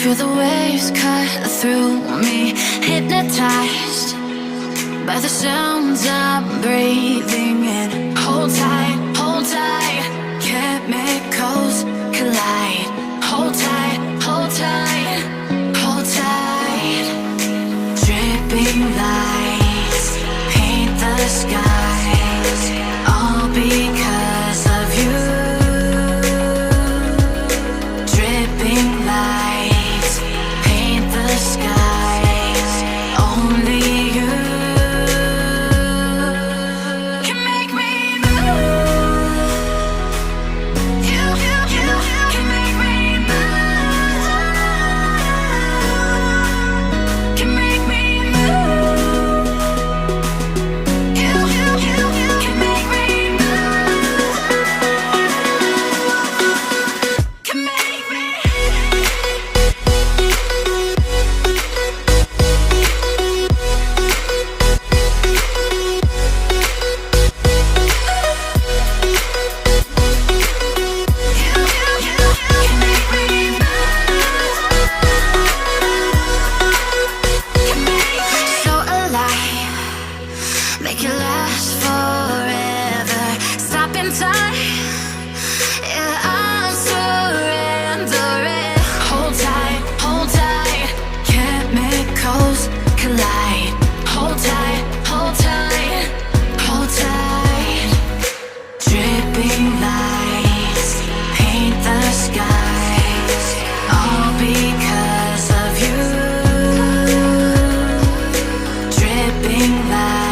Feel the waves cut through me, hypnotized by the sounds I'm breathing in. Hold tight, chemicals collide. Hold tight, hold tight, hold tight. Dripping lights paint the skies, all because of you. Dripping lights paint the skies, only you can make me move. You can make me move. Can make me move. You can make me move. Can make me. So alive, make it last forever. Stop in time, yeah, I'm surrendering. Hold tight, chemicals collide. Hold tight, hold tight, hold tight. Dripping lights paint the skies, all because of you. Dripping lights